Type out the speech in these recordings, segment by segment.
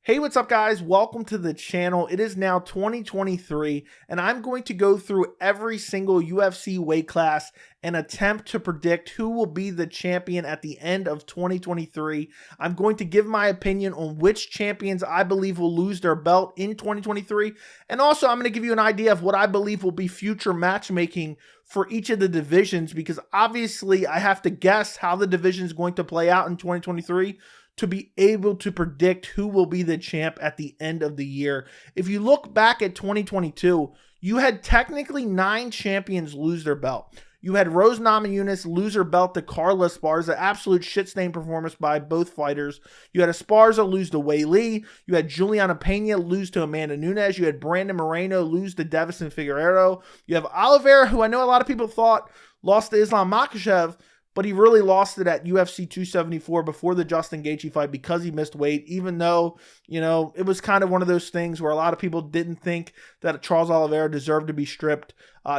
Hey, what's up guys? Welcome to the channel. It is now 2023 and I'm going to go through every single UFC weight class and attempt to predict who will be the champion at the end of 2023. I'm going to give my opinion on which champions I believe will lose their belt in 2023. And also I'm going to give you an idea of what I believe will be future matchmaking for each of the divisions, because obviously I have to guess how the division is going to play out in 2023 to be able to predict who will be the champ at the end of the year. If you look back at 2022, you had technically 9 champions lose their belt. You had Rose Namajunas lose her belt to Carla Esparza, absolute shit-stained performance by both fighters. You had Esparza lose to Weili. You had Juliana Pena lose to Amanda Nunes. You had Brandon Moreno lose to Deiveson Figueiredo. You have Oliveira, who I know a lot of people thought lost to Islam Makhachev, but he really lost it at UFC 274 before the Justin Gaethje fight because he missed weight, even though, you know, it was kind of one of those things where a lot of people didn't think that Charles Oliveira deserved to be stripped.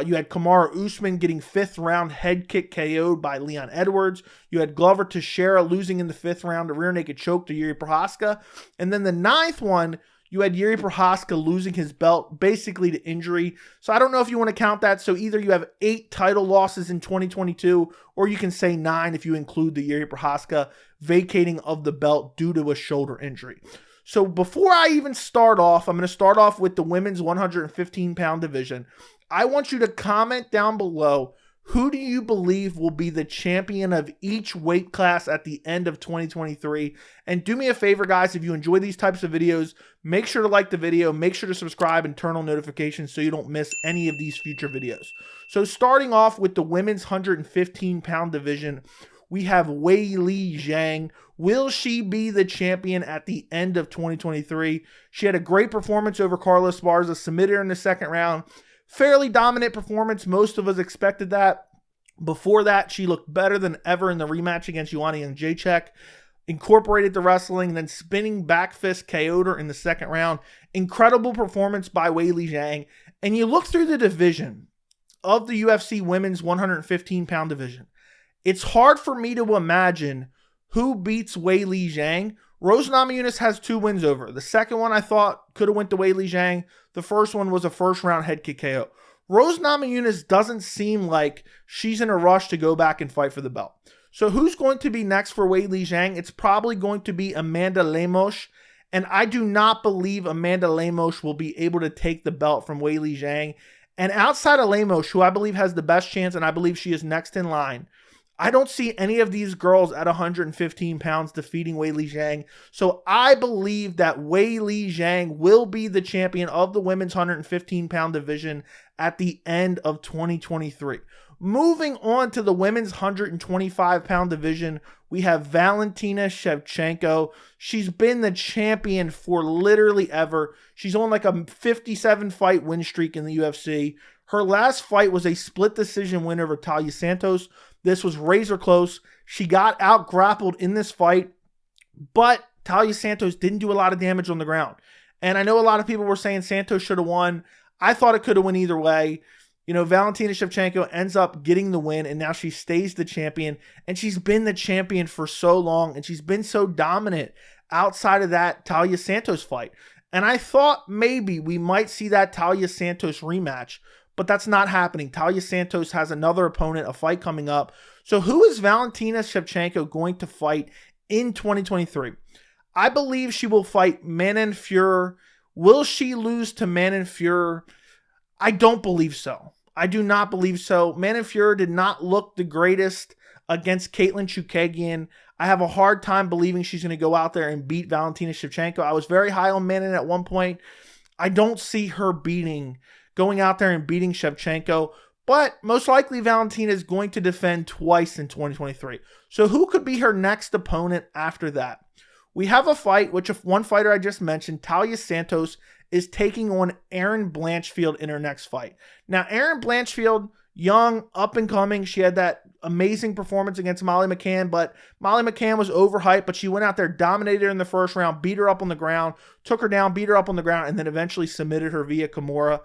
You had Kamaru Usman getting 5th round head kick KO'd by Leon Edwards. You had Glover Teixeira losing in the 5th round, a rear naked choke to Yuri Prochazka. And then the 9th one, you had Yuri Prochazka losing his belt basically to injury. So I don't know if you want to count that. So either you have 8 title losses in 2022, or you can say 9 if you include the Yuri Prochazka vacating of the belt due to a shoulder injury. So before I even start off, I'm going to start off with the women's 115-pound division. I want you to comment down below, who do you believe will be the champion of each weight class at the end of 2023? And do me a favor, guys, if you enjoy these types of videos, make sure to like the video, make sure to subscribe and turn on notifications so you don't miss any of these future videos. So starting off with the women's 115-pound division, we have Weili Zhang. Will she be the champion at the end of 2023? She had a great performance over Carla Esparza, submitted her in the 2nd round. Fairly dominant performance. Most of us expected that. Before that, she looked better than ever in the rematch against Joanna Jędrzejczyk. Incorporated the wrestling, then spinning back fist KO'd her in the 2nd round. Incredible performance by Weili Zhang. And you look through the division of the UFC women's 115-pound division. It's hard for me to imagine who beats Weili Zhang. Rose Namajunas has 2 wins over her. The second one I thought could have went to Weili Zhang. The first one was a 1st round head kick KO. Rose Namajunas doesn't seem like she's in a rush to go back and fight for the belt. So who's going to be next for Weili Zhang? It's probably going to be Amanda Lemos. And I do not believe Amanda Lemos will be able to take the belt from Weili Zhang. And outside of Lemos, who I believe has the best chance, and I believe she is next in line, I don't see any of these girls at 115 pounds defeating Weili Zhang. So I believe that Weili Zhang will be the champion of the women's 115-pound division at the end of 2023. Moving on to the women's 125-pound division, we have Valentina Shevchenko. She's been the champion for literally ever. She's on like a 57-fight win streak in the UFC. Her last fight was a split decision win over Taila Santos. This was razor close. She got out grappled in this fight, but Taila Santos didn't do a lot of damage on the ground. And I know a lot of people were saying Santos should have won. I thought it could have won either way. You know, Valentina Shevchenko ends up getting the win, and now she stays the champion. And she's been the champion for so long, and she's been so dominant outside of that Taila Santos fight. And I thought maybe we might see that Taila Santos rematch, but that's not happening. Taila Santos has another opponent, a fight coming up. So who is Valentina Shevchenko going to fight in 2023? I believe she will fight Manon Fiorot. Will she lose to Manon Fiorot? I don't believe so. I do not believe so. Manon Fiorot did not look the greatest against Katlyn Chookagian. I have a hard time believing she's going to go out there and beat Valentina Shevchenko. I was very high on Manon at one point. I don't see her going out there and beating Shevchenko, but most likely Valentina is going to defend twice in 2023. So who could be her next opponent after that? We have a fight, which one fighter I just mentioned, Taila Santos, is taking on Erin Blanchfield in her next fight. Now, Erin Blanchfield, young, up and coming. She had that amazing performance against Molly McCann, but Molly McCann was overhyped, but she went out there, dominated her in the 1st round, beat her up on the ground, took her down, beat her up on the ground, and then eventually submitted her via Kimura.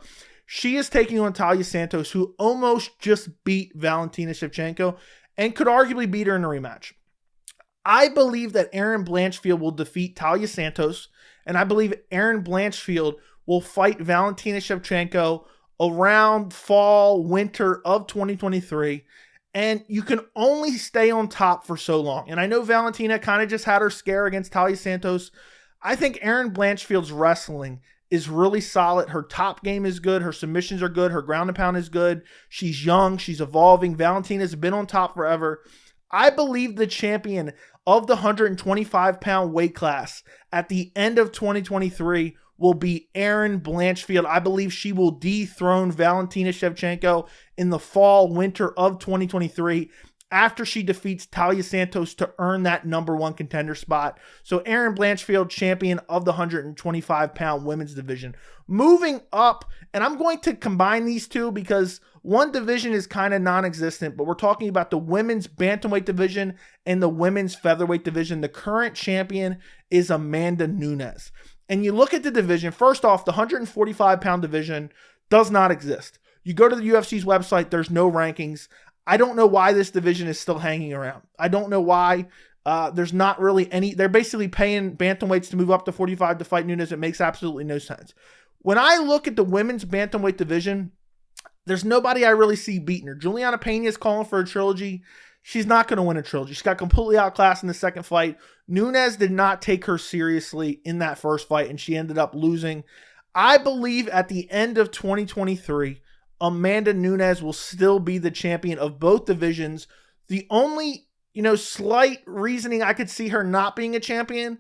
She is taking on Taila Santos, who almost just beat Valentina Shevchenko and could arguably beat her in a rematch. I believe that Erin Blanchfield will defeat Taila Santos And I believe Erin Blanchfield will fight Valentina Shevchenko around fall, winter of 2023. And you can only stay on top for so long. And I know Valentina kind of just had her scare against Talia Santos. I think Erin Blanchfield's wrestling is really solid. Her top game is good. Her submissions are good. Her ground and pound is good. She's young. She's evolving. Valentina's been on top forever. I believe the champion of the 125-pound weight class at the end of 2023 will be Erin Blanchfield. I believe she will dethrone Valentina Shevchenko in the fall, winter of 2023 after she defeats Talia Santos to earn that #1 contender spot. So Erin Blanchfield, champion of the 125-pound women's division. Moving up, and I'm going to combine these two because one division is kind of non-existent, but we're talking about the women's bantamweight division and the women's featherweight division. The current champion is Amanda Nunes. And you look at the division, first off, the 145-pound division does not exist. You go to the UFC's website, there's no rankings. I don't know why this division is still hanging around. I don't know why. There's not really any. They're basically paying bantamweights to move up to 45 to fight Nunes. It makes absolutely no sense. When I look at the women's bantamweight division, there's nobody I really see beating her. Juliana Pena is calling for a trilogy. She's not going to win a trilogy. She got completely outclassed in the second fight. Nunes did not take her seriously in that first fight, and she ended up losing. I believe at the end of 2023, Amanda Nunes will still be the champion of both divisions. The only, slight reasoning I could see her not being a champion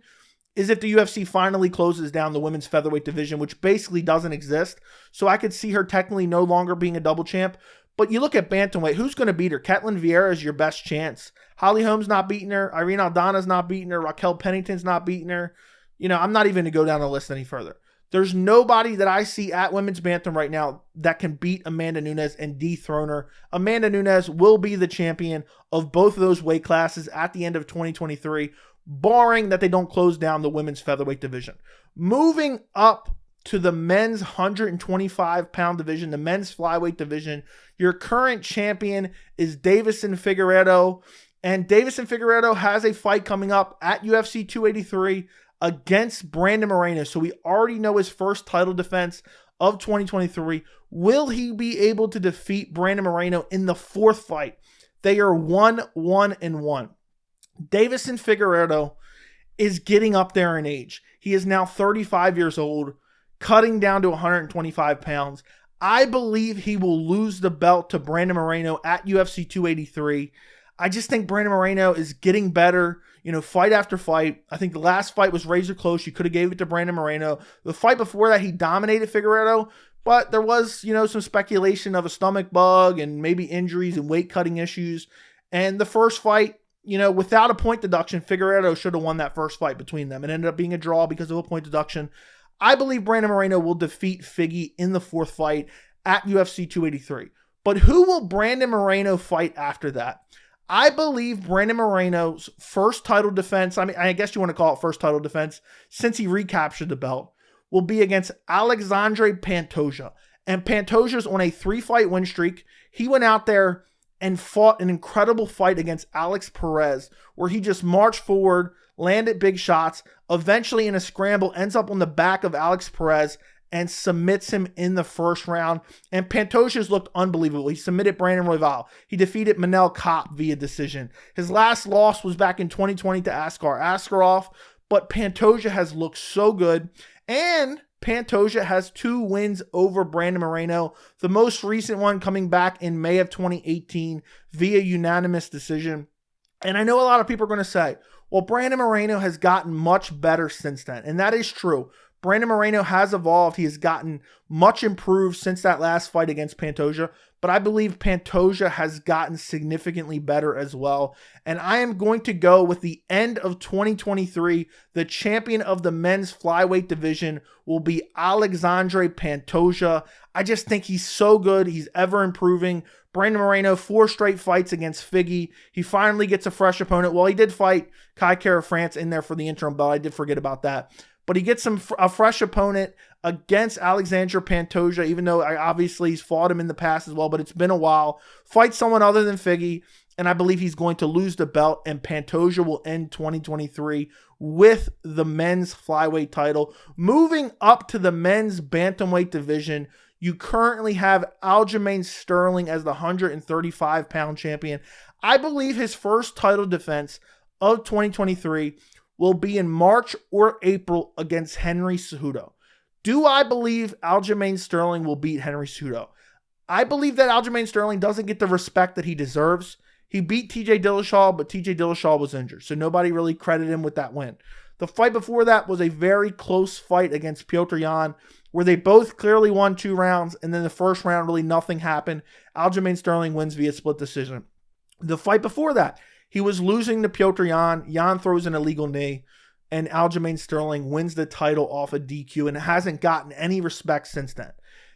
is if the UFC finally closes down the women's featherweight division, which basically doesn't exist. So I could see her technically no longer being a double champ. But you look at bantamweight, who's going to beat her? Ketlin Vieira is your best chance. Holly Holm's not beating her. Irene Aldana's not beating her. Raquel Pennington's not beating her. I'm not even going to go down the list any further. There's nobody that I see at women's bantam right now that can beat Amanda Nunes and dethrone her. Amanda Nunes will be the champion of both of those weight classes at the end of 2023, barring that they don't close down the women's featherweight division. Moving up to the men's 125-pound division, the men's flyweight division, your current champion is Deiveson Figueiredo. And Deiveson Figueiredo has a fight coming up at UFC 283 against Brandon Moreno. So we already know his first title defense of 2023. Will he be able to defeat Brandon Moreno in the fourth fight? They are 1-1-1. Deiveson Figueiredo is getting up there in age. He is now 35 years old, cutting down to 125 pounds. I believe he will lose the belt to Brandon Moreno at UFC 283. I just think Brandon Moreno is getting better, fight after fight. I think the last fight was razor close. You could have gave it to Brandon Moreno. The fight before that, he dominated Figueiredo, but there was, some speculation of a stomach bug and maybe injuries and weight cutting issues. And the first fight, without a point deduction, Figueiredo should have won that first fight between them. It ended up being a draw because of a point deduction. I believe Brandon Moreno will defeat Figgy in the fourth fight at UFC 283. But who will Brandon Moreno fight after that? I believe Brandon Moreno's first title defense, I guess you want to call it first title defense, since he recaptured the belt, will be against Alexandre Pantoja. And Pantoja's on a 3-fight win streak. He went out there and fought an incredible fight against Alex Perez, where he just marched forward, landed big shots, eventually in a scramble ends up on the back of Alex Perez and submits him in the first round. And Pantoja's looked unbelievable. He submitted Brandon Royval. He defeated Manel Kopp via decision. His last loss was back in 2020 to Askar Askarov, but Pantoja has looked so good. And Pantoja has 2 wins over Brandon Moreno, the most recent one coming back in May of 2018 via unanimous decision. And I know a lot of people are going to say, well, Brandon Moreno has gotten much better since then. And that is true. Brandon Moreno has evolved. He has gotten much improved since that last fight against Pantoja. But I believe Pantoja has gotten significantly better as well. And I am going to go with the end of 2023. The champion of the men's flyweight division will be Alexandre Pantoja. I just think he's so good. He's ever improving. Brandon Moreno, 4 straight fights against Figgy. He finally gets a fresh opponent. Well, he did fight Kai Kara France in there for the interim belt. I did forget about that. But he gets a fresh opponent against Alexandre Pantoja, even though obviously he's fought him in the past as well, but it's been a while. Fight someone other than Figgy. and I believe he's going to lose the belt, and Pantoja will end 2023 with the men's flyweight title. Moving up to the men's bantamweight division, you currently have Aljamain Sterling as the 135-pound champion. I believe his first title defense of 2023 will be in March or April against Henry Cejudo. Do I believe Aljamain Sterling will beat Henry Cejudo? I believe that Aljamain Sterling doesn't get the respect that he deserves. He beat TJ Dillashaw, but TJ Dillashaw was injured, so nobody really credited him with that win. The fight before that was a very close fight against Petr Yan, where they both clearly won 2 rounds, and then the first round, really nothing happened. Aljamain Sterling wins via split decision. The fight before that, he was losing to Petr Yan. Yan throws an illegal knee, and Aljamain Sterling wins the title off a DQ, and hasn't gotten any respect since then.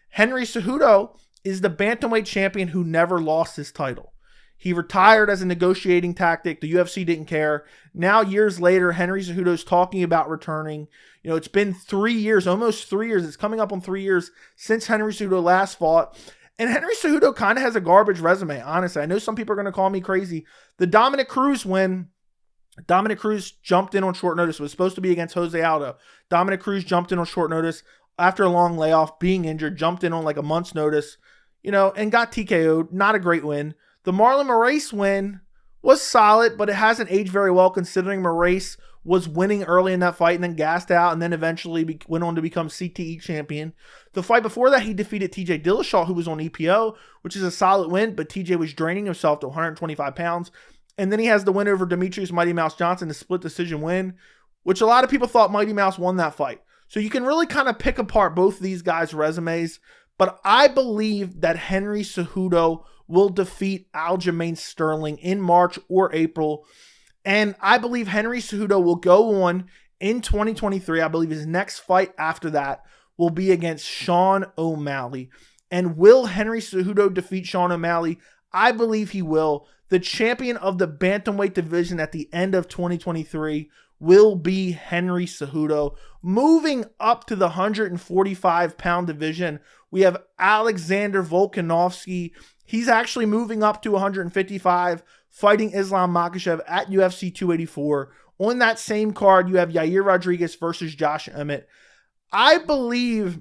Henry Cejudo is the bantamweight champion who never lost his title. He retired as a negotiating tactic. The UFC didn't care. Now, years later, Henry Cejudo is talking about returning. You know, it's been 3 years, almost 3 years. It's coming up on 3 years since Henry Cejudo last fought. And Henry Cejudo kind of has a garbage resume, honestly. I know some people are going to call me crazy. The Dominic Cruz win, Dominic Cruz jumped in on short notice. It was supposed to be against Jose Aldo. Dominic Cruz jumped in on short notice after a long layoff, being injured, jumped in on like a month's notice, you know, and got TKO'd. Not a great win. The Marlon Moraes win was solid, but it hasn't aged very well considering Moraes was winning early in that fight and then gassed out and then eventually went on to become CTE champion. The fight before that, he defeated TJ Dillashaw, who was on EPO, which is a solid win, but TJ was draining himself to 125 pounds. And then he has the win over Demetrius Mighty Mouse Johnson, the split decision win, which a lot of people thought Mighty Mouse won that fight. So you can really kind of pick apart both of these guys' resumes, but I believe that Henry Cejudo will defeat Aljamain Sterling in March or April. And I believe Henry Cejudo will go on in 2023. I believe his next fight after that will be against Sean O'Malley. And will Henry Cejudo defeat Sean O'Malley? I believe he will. The champion of the bantamweight division at the end of 2023 will be Henry Cejudo. Moving up to the 145-pound division, we have Alexander Volkanovski. He's actually moving up to 155, fighting Islam Makhachev at UFC 284. On that same card, you have Yair Rodriguez versus Josh Emmett. I believe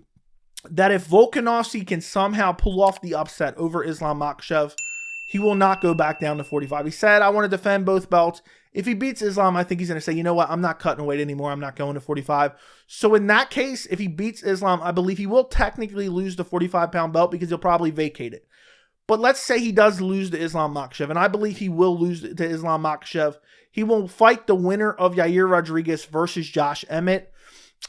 that if Volkanovski can somehow pull off the upset over Islam Makhachev, he will not go back down to 45. He said, I want to defend both belts. If he beats Islam, I think he's going to say, you know what, I'm not cutting weight anymore. I'm not going to 45. So in that case, if he beats Islam, I believe he will technically lose the 45-pound belt because he'll probably vacate it. But let's say he does lose to Islam Makhachev, and I believe he will lose to Islam Makhachev. He will fight the winner of Yair Rodriguez versus Josh Emmett.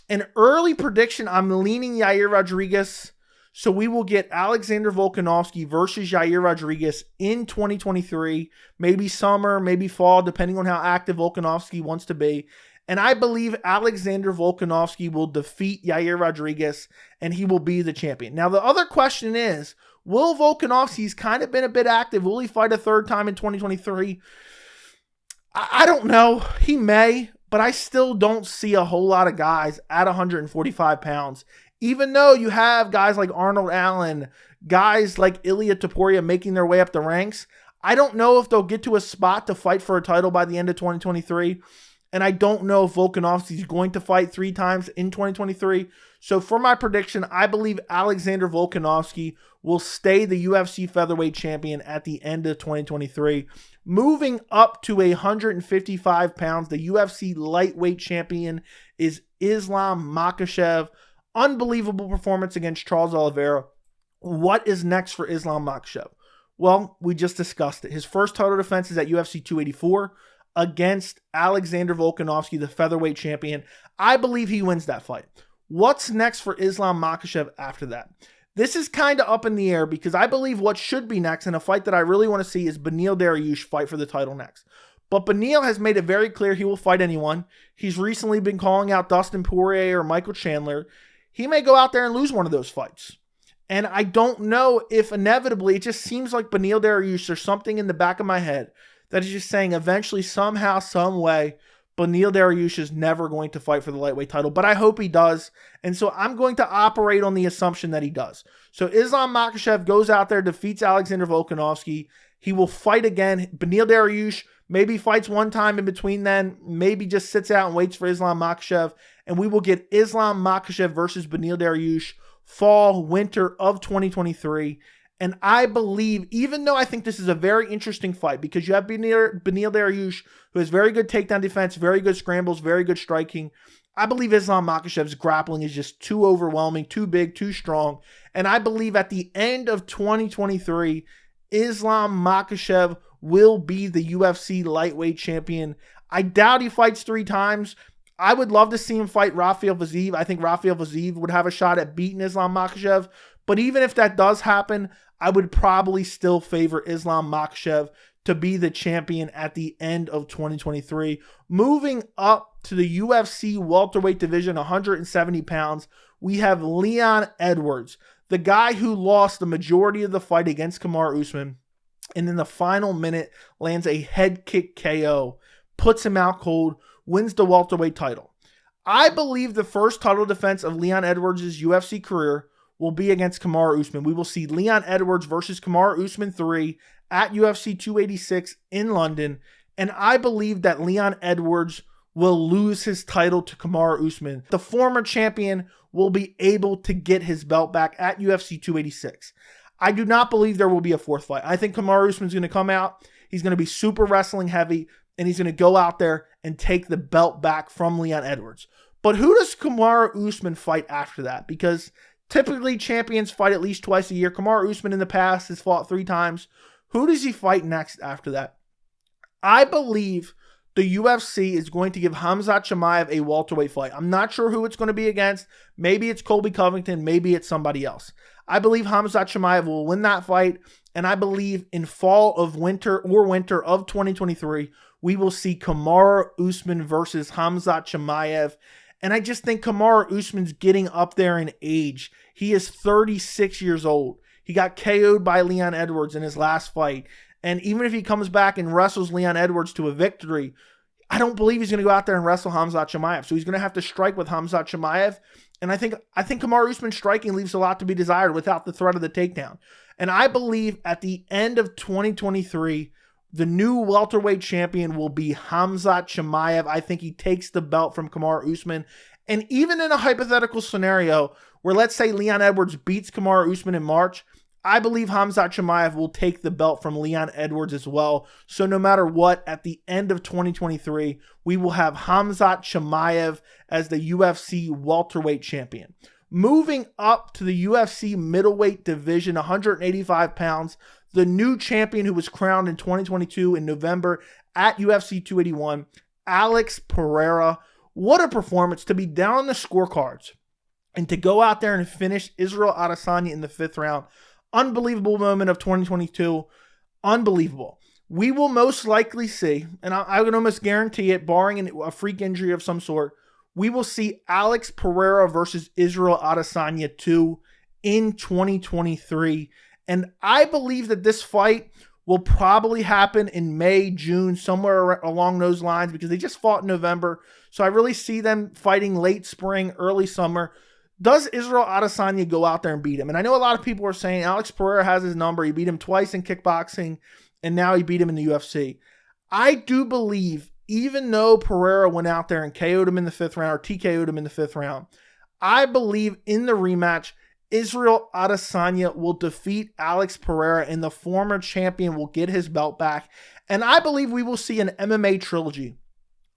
An early prediction, I'm leaning Yair Rodriguez. So we will get Alexander Volkanovski versus Yair Rodriguez in 2023, maybe summer, maybe fall, depending on how active Volkanovski wants to be. And I believe Alexander Volkanovski will defeat Yair Rodriguez, and he will be the champion. Now, the other question is, will Volkanovski, he's kind of been a bit active, will he fight a third time in 2023? I don't know. He may, but I still don't see a whole lot of guys at 145 pounds. Even though you have guys like Arnold Allen, guys like Ilia Topuria making their way up the ranks, I don't know if they'll get to a spot to fight for a title by the end of 2023. And I don't know if Volkanovski is going to fight 3 times in 2023. So for my prediction, I believe Alexander Volkanovski will stay the UFC Featherweight champion at the end of 2023. Moving up to 155 pounds, the UFC Lightweight champion is Islam Makhachev. Unbelievable performance against Charles Oliveira. What is next for Islam Makhachev? Well, we just discussed it. His first title defense is at UFC 284 against Alexander Volkanovski, the featherweight champion. I believe he wins that fight. What's next for Islam Makhachev after that? This is kind of up in the air because I believe what should be next in a fight that I really want to see is Beneil Dariush fight for the title next. But Beneil has made it very clear he will fight anyone. He's recently been calling out Dustin Poirier or Michael Chandler. He may go out there and lose one of those fights. And I don't know if inevitably, it just seems like Beneil Dariush, there's something in the back of my head that is just saying eventually, somehow, some way, Beneil Dariush is never going to fight for the lightweight title. But I hope he does. And so I'm going to operate on the assumption that he does. So Islam Makhachev goes out there, defeats Alexander Volkanovski. He will fight again. Beneil Dariush maybe fights one time in between then, maybe just sits out and waits for Islam Makhachev, and we will get Islam Makhachev versus Beneil Dariush fall, winter of 2023. And I believe, even though I think this is a very interesting fight, because you have Beneil Dariush, who has very good takedown defense, very good scrambles, very good striking, I believe Islam Makhachev's grappling is just too overwhelming, too big, too strong. And I believe at the end of 2023, Islam Makhachev will be the UFC lightweight champion. I doubt he fights 3 times. I would love to see him fight Rafael Fiziev. I think Rafael Fiziev would have a shot at beating Islam Makhachev. But even if that does happen, I would probably still favor Islam Makhachev to be the champion at the end of 2023. Moving up to the UFC welterweight division, 170 pounds, we have Leon Edwards, the guy who lost the majority of the fight against Kamaru Usman, and in the final minute lands a head kick KO, puts him out cold, wins the welterweight title. I believe the first title defense of Leon Edwards' UFC career will be against Kamaru Usman. We will see Leon Edwards versus Kamaru Usman 3 at UFC 286 in London, and I believe that Leon Edwards will lose his title to Kamaru Usman. The former champion will be able to get his belt back at UFC 286. I do not believe there will be a 4th fight. I think Kamaru Usman's going to come out, he's going to be super wrestling heavy, and he's going to go out there and take the belt back from Leon Edwards. But who does Kamaru Usman fight after that? Because typically champions fight at least twice a year. Kamaru Usman in the past has fought 3 times. Who does he fight next after that? I believe the UFC is going to give Khamzat Chimaev a welterweight fight. I'm not sure who it's going to be against. Maybe it's Colby Covington. Maybe it's somebody else. I believe Khamzat Chimaev will win that fight. And I believe in fall of winter of 2023, we will see Kamaru Usman versus Khamzat Chimaev. And I just think Kamaru Usman's getting up there in age. He is 36 years old. He got KO'd by Leon Edwards in his last fight. And even if he comes back and wrestles Leon Edwards to a victory, I don't believe he's going to go out there and wrestle Khamzat Chimaev. So he's going to have to strike with Khamzat Chimaev. And I think Kamaru Usman's striking leaves a lot to be desired without the threat of the takedown. And I believe at the end of 2023, the new welterweight champion will be Khamzat Chimaev. I think he takes the belt from Kamaru Usman. And even in a hypothetical scenario where, let's say, Leon Edwards beats Kamaru Usman in March, I believe Khamzat Chimaev will take the belt from Leon Edwards as well. So no matter what, at the end of 2023, we will have Khamzat Chimaev as the UFC welterweight champion. Moving up to the UFC middleweight division, 185 pounds, the new champion who was crowned in 2022 in November at UFC 281, Alex Pereira. What a performance to be down on the scorecards and to go out there and finish Israel Adesanya in the 5th round. Unbelievable moment of 2022. Unbelievable. We will most likely see, and I would almost guarantee it, barring a freak injury of some sort, we will see Alex Pereira versus Israel Adesanya 2 in 2023. And I believe that this fight will probably happen in May, June, somewhere along those lines, because they just fought in November. So I really see them fighting late spring, early summer. Does Israel Adesanya go out there and beat him? And I know a lot of people are saying Alex Pereira has his number. He beat him twice in kickboxing, and now he beat him in the UFC. I do believe, even though Pereira went out there and KO'd him in the 5th round, or TKO'd him in the 5th round, I believe in the rematch, Israel Adesanya will defeat Alex Pereira, and the former champion will get his belt back. And I believe we will see an MMA trilogy.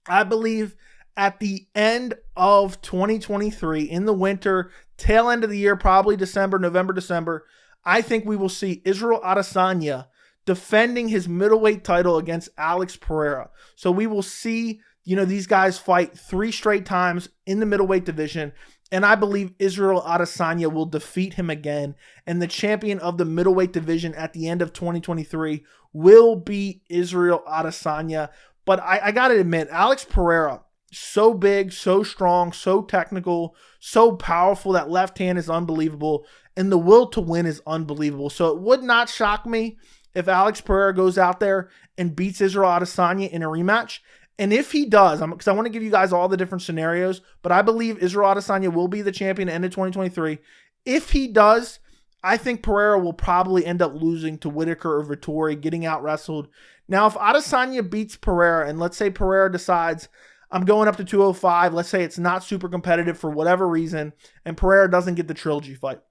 I believe at the end of 2023, in the winter, tail end of the year, probably December, November, December, I think we will see Israel Adesanya defending his middleweight title against Alex Pereira. So we will see, these guys fight 3 straight times in the middleweight division. And I believe Israel Adesanya will defeat him again. And the champion of the middleweight division at the end of 2023 will be Israel Adesanya. But I got to admit, Alex Pereira, so big, so strong, so technical, so powerful. That left hand is unbelievable. And the will to win is unbelievable. So it would not shock me if Alex Pereira goes out there and beats Israel Adesanya in a rematch. And if he does, because I want to give you guys all the different scenarios, but I believe Israel Adesanya will be the champion at the end of 2023. If he does, I think Pereira will probably end up losing to Whitaker or Vettori, getting out wrestled. Now, if Adesanya beats Pereira, and let's say Pereira decides, I'm going up to 205, let's say it's not super competitive for whatever reason, and Pereira doesn't get the trilogy fight,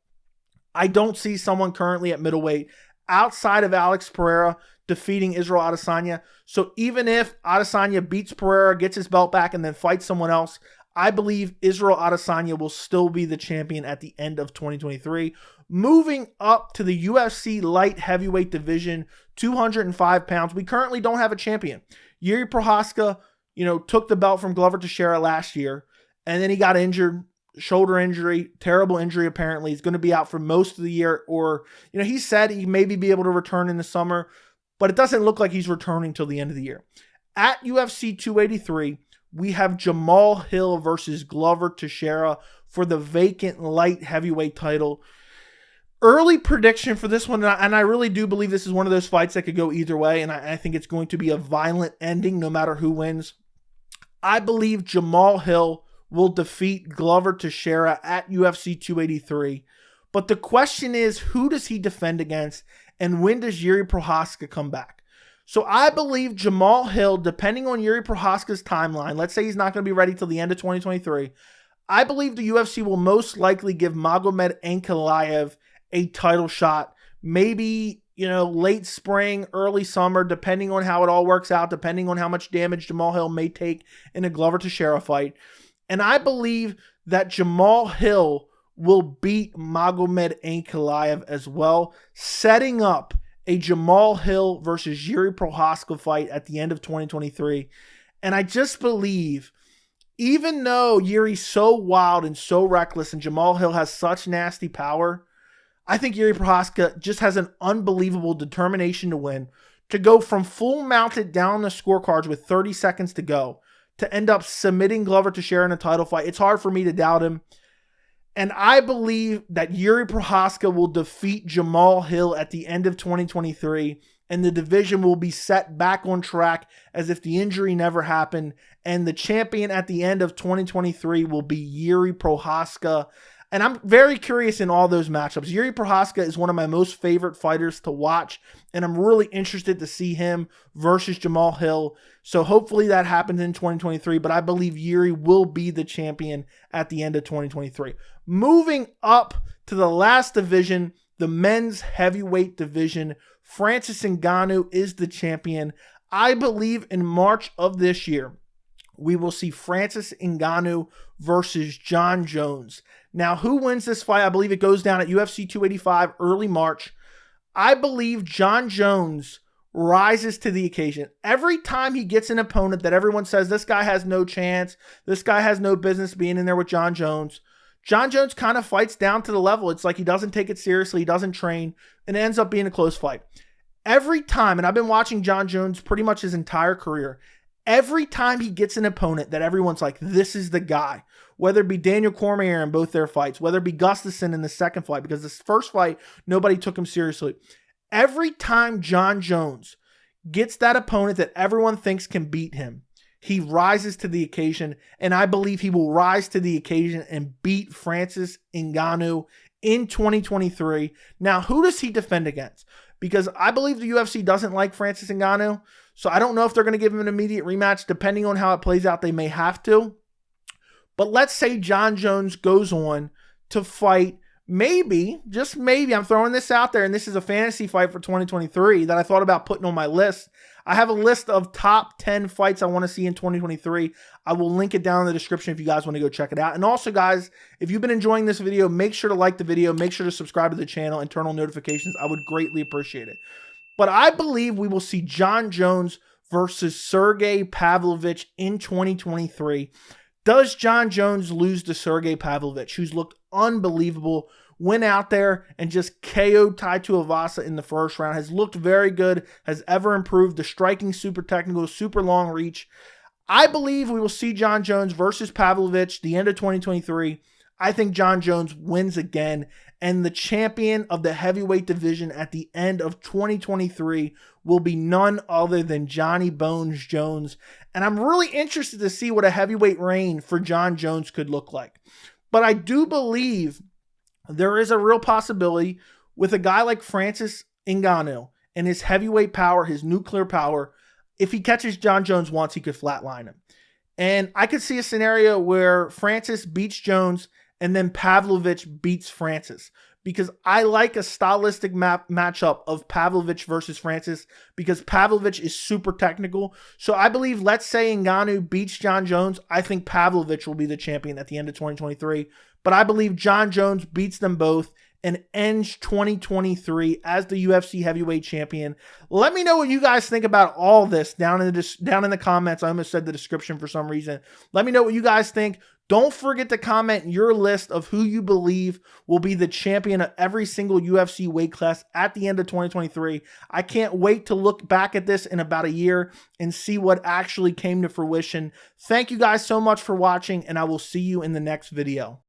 I don't see someone currently at middleweight outside of Alex Pereira defeating Israel Adesanya. So even if Adesanya beats Pereira, gets his belt back, and then fights someone else, I believe Israel Adesanya will still be the champion at the end of 2023. Moving up to the UFC light heavyweight division, 205 pounds, we currently don't have a champion. Yuri Prochazka, took the belt from Glover Teixeira last year, and then he got injured, shoulder injury, terrible injury apparently. He's going to be out for most of the year, or, he said he maybe be able to return in the summer, but it doesn't look like he's returning till the end of the year. At UFC 283, we have Jamal Hill versus Glover Teixeira for the vacant light heavyweight title. Early prediction for this one, and I really do believe this is one of those fights that could go either way, and I think it's going to be a violent ending no matter who wins. I believe Jamal Hill will defeat Glover Teixeira at UFC 283. But the question is, who does he defend against, and when does Yuri Prochazka come back? So I believe Jamal Hill, depending on Yuri Prochazka's timeline, let's say he's not going to be ready till the end of 2023, I believe the UFC will most likely give Magomed Ankalaev a title shot, maybe, late spring, early summer, depending on how it all works out, depending on how much damage Jamal Hill may take in a Glover Teixeira fight. And I believe that Jamal Hill will beat Magomed Ankalaev as well, setting up a Jamal Hill versus Yuri Prochazka fight at the end of 2023. And I just believe, even though Yuri's so wild and so reckless and Jamal Hill has such nasty power, I think Yuri Prochazka just has an unbelievable determination to win, to go from full mounted down the scorecards with 30 seconds to go, to end up submitting Glover Teixeira in a title fight. It's hard for me to doubt him. And I believe that Yuri Prochazka will defeat Jamal Hill at the end of 2023, and the division will be set back on track as if the injury never happened, and the champion at the end of 2023 will be Yuri Prochazka. And I'm very curious in all those matchups. Yuri Prochazka is one of my most favorite fighters to watch, and I'm really interested to see him versus Jamal Hill. So hopefully that happens in 2023, but I believe Yuri will be the champion at the end of 2023. Moving up to the last division, the men's heavyweight division, Francis Ngannou is the champion. I believe in March of this year, we will see Francis Ngannou versus Jon Jones. Now, who wins this fight? I believe it goes down at UFC 285 early March. I believe Jon Jones rises to the occasion. Every time he gets an opponent that everyone says, this guy has no chance, this guy has no business being in there with Jon Jones kind of fights down to the level. It's like he doesn't take it seriously, he doesn't train, and it ends up being a close fight. Every time, and I've been watching Jon Jones pretty much his entire career, every time he gets an opponent that everyone's like, this is the guy, whether it be Daniel Cormier in both their fights, whether it be Gustafsson in the second fight, because this first fight, nobody took him seriously. Every time Jon Jones gets that opponent that everyone thinks can beat him, he rises to the occasion, and I believe he will rise to the occasion and beat Francis Ngannou in 2023. Now, who does he defend against? Because I believe the UFC doesn't like Francis Ngannou, so I don't know if they're going to give him an immediate rematch. Depending on how it plays out, they may have to. But let's say Jon Jones goes on to fight, maybe, just maybe, I'm throwing this out there, and this is a fantasy fight for 2023 that I thought about putting on my list. I have a list of top 10 fights I want to see in 2023. I will link it down in the description if you guys want to go check it out. And also, guys, if you've been enjoying this video, make sure to like the video, make sure to subscribe to the channel and turn on notifications. I would greatly appreciate it. But I believe we will see Jon Jones versus Sergey Pavlovich in 2023. Does Jon Jones lose to Sergey Pavlovich, who's looked unbelievable, went out there and just KO'd Tai Tuivasa in the first round, has looked very good, has ever improved, the striking super technical, super long reach. I believe we will see Jon Jones versus Pavlovich the end of 2023. I think Jon Jones wins again, and the champion of the heavyweight division at the end of 2023 will be none other than Johnny Bones Jones. And I'm really interested to see what a heavyweight reign for Jon Jones could look like. But I do believe there is a real possibility with a guy like Francis Ngannou and his heavyweight power, his nuclear power, if he catches Jon Jones once, he could flatline him. And I could see a scenario where Francis beats Jones and then Pavlovich beats Francis, because I like a stylistic matchup of Pavlovich versus Francis, because Pavlovich is super technical. So I believe, let's say Ngannou beats Jon Jones, I think Pavlovich will be the champion at the end of 2023. But I believe Jon Jones beats them both and ends 2023 as the UFC heavyweight champion. Let me know what you guys think about all this down in the comments. I almost said the description for some reason. Let me know what you guys think. Don't forget to comment your list of who you believe will be the champion of every single UFC weight class at the end of 2023. I can't wait to look back at this in about a year and see what actually came to fruition. Thank you guys so much for watching, and I will see you in the next video.